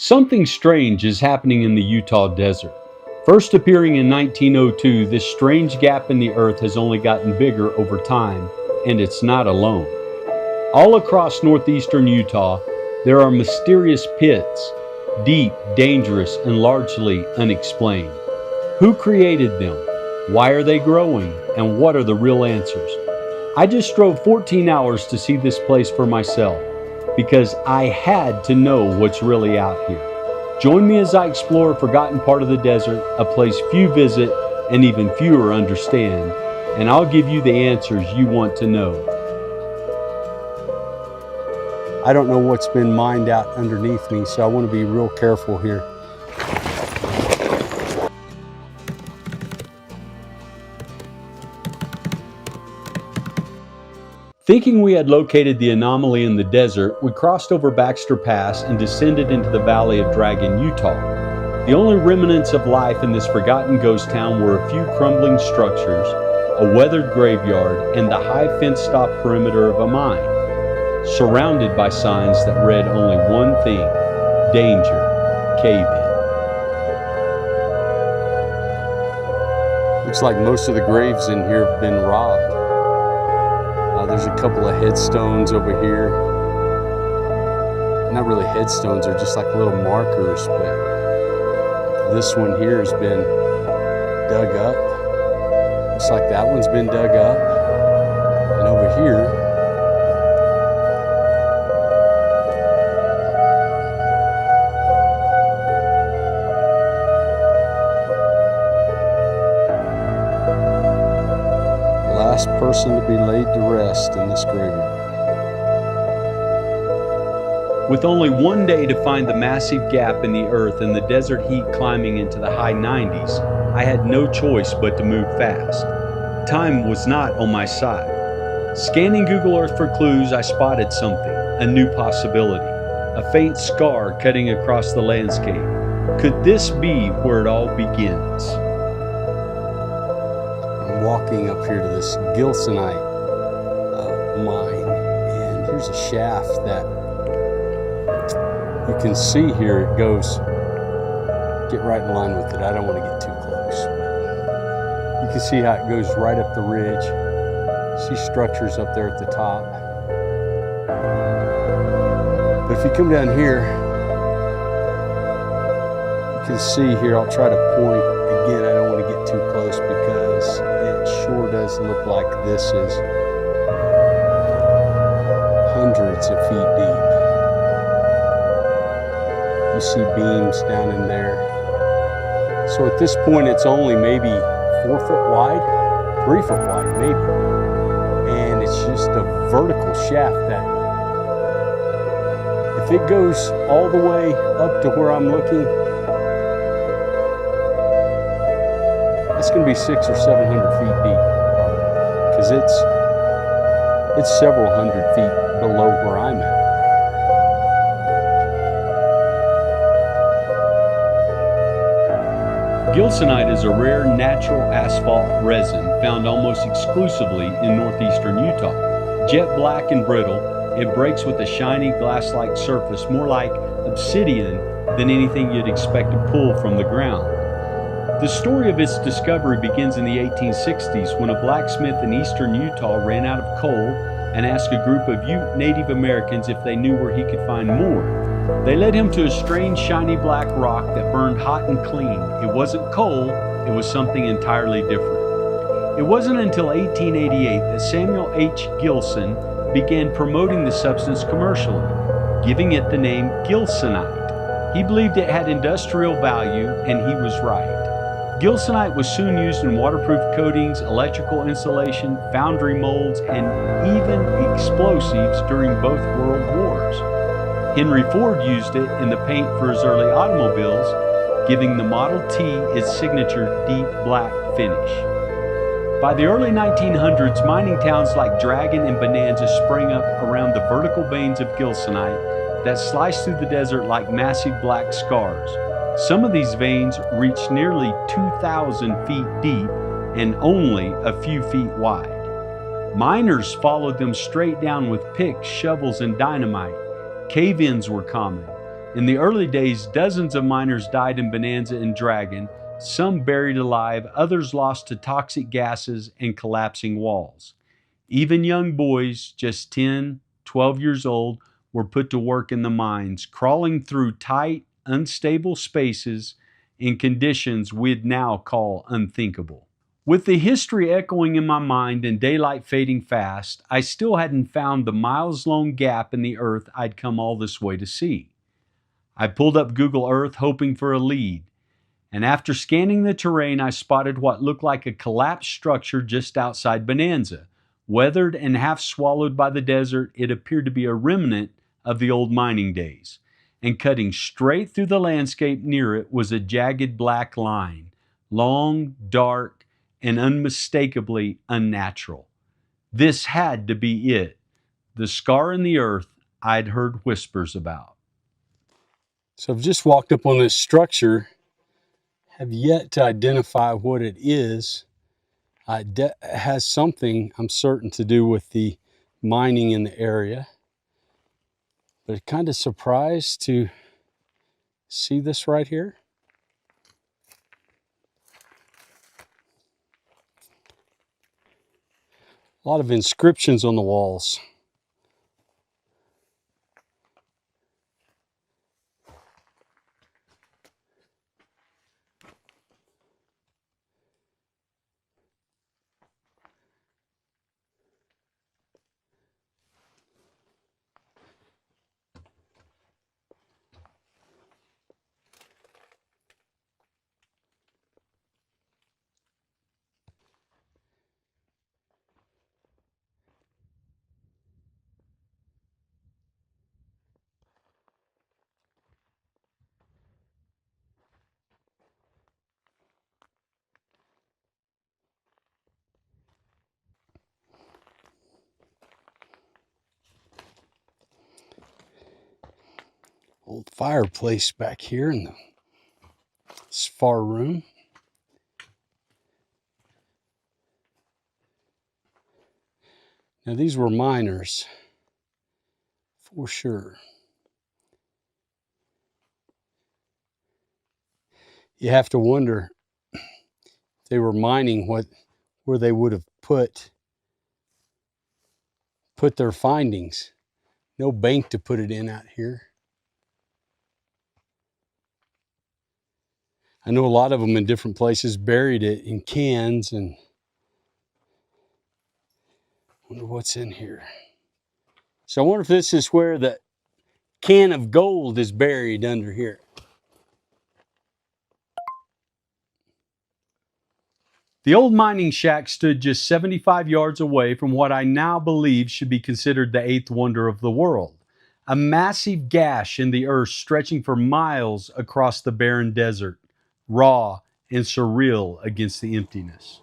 Something strange is happening in the Utah desert. First appearing in 1902, this strange gap in the earth has only gotten bigger over time, and it's not alone. All across northeastern Utah, there are mysterious pits, deep, dangerous, and largely unexplained. Who created them? Why are they growing? And what are the real answers? I just drove 14 hours to see this place for myself, because I had to know what's really out here. Join me as I explore a forgotten part of the desert, a place few visit and even fewer understand, and I'll give you the answers you want to know. I don't know what's been mined out underneath me, so I want to be real careful here. Thinking we had located the anomaly in the desert, we crossed over Baxter Pass and descended into the valley of Dragon, Utah. The only remnants of life in this forgotten ghost town were a few crumbling structures, a weathered graveyard, and the high fenced-off perimeter of a mine, surrounded by signs that read only one thing: danger, cave-in. Looks like most of the graves in here have been robbed. There's a couple of headstones over here. Not really headstones, they're just like little markers, but this one here has been dug up. Looks like that one's been dug up. And over here, last person to be laid to rest in this graveyard. With only one day to find the massive gap in the earth and the desert heat climbing into the high 90s, I had no choice but to move fast. Time was not on my side. Scanning Google Earth for clues, I spotted something, a new possibility, a faint scar cutting across the landscape. Could this be where it all begins? Walking up here to this Gilsonite mine, and here's a shaft that you can see here. It goes, get right in line with it, I don't want to get too close. You can see how it goes right up the ridge. See structures up there at the top. But if you come down here, you can see here, I'll try to point again, I don't want to get too close because it sure does look like this is hundreds of feet deep. You see beams down in there. So at this point, it's only maybe 4 foot wide, 3 foot wide maybe. And it's just a vertical shaft that, if it goes all the way up to where I'm looking, it's going to be 600 or 700 feet deep, because it's several hundred feet below where I'm at. Gilsonite is a rare natural asphalt resin found almost exclusively in northeastern Utah. Jet black and brittle, it breaks with a shiny glass-like surface, more like obsidian than anything you'd expect to pull from the ground. The story of its discovery begins in the 1860s when a blacksmith in eastern Utah ran out of coal and asked a group of Ute Native Americans if they knew where he could find more. They led him to a strange shiny black rock that burned hot and clean. It wasn't coal, it was something entirely different. It wasn't until 1888 that Samuel H. Gilson began promoting the substance commercially, giving it the name Gilsonite. He believed it had industrial value, and he was right. Gilsonite was soon used in waterproof coatings, electrical insulation, foundry molds, and even explosives during both world wars. Henry Ford used it in the paint for his early automobiles, giving the Model T its signature deep black finish. By the early 1900s, mining towns like Dragon and Bonanza sprang up around the vertical veins of Gilsonite that sliced through the desert like massive black scars. Some of these veins reached nearly 2,000 feet deep and only a few feet wide. Miners followed them straight down with picks, shovels, and dynamite. Cave-ins were common. In the early days, dozens of miners died in Bonanza and Dragon, some buried alive, others lost to toxic gases and collapsing walls. Even young boys, just 10, 12 years old, were put to work in the mines, crawling through tight, unstable spaces in conditions we'd now call unthinkable. With the history echoing in my mind and daylight fading fast, I still hadn't found the miles-long gap in the earth I'd come all this way to see. I pulled up Google Earth hoping for a lead, and after scanning the terrain, I spotted what looked like a collapsed structure just outside Bonanza. Weathered and half swallowed by the desert, it appeared to be a remnant of the old mining days. And cutting straight through the landscape near it was a jagged black line, long, dark, and unmistakably unnatural. This had to be it, the scar in the earth I'd heard whispers about. So I've just walked up on this structure, have yet to identify what it is. It has something, I'm certain, to do with the mining in the area. But kind of surprised to see this right here. A lot of inscriptions on the walls. Old fireplace back here in this far room. Now these were miners, for sure. You have to wonder if they were mining where they would have put their findings. No bank to put it in out here. I know a lot of them in different places buried it in cans, and wonder what's in here. So I wonder if this is where the can of gold is buried under here. The old mining shack stood just 75 yards away from what I now believe should be considered the eighth wonder of the world. A massive gash in the earth stretching for miles across the barren desert, raw and surreal against the emptiness.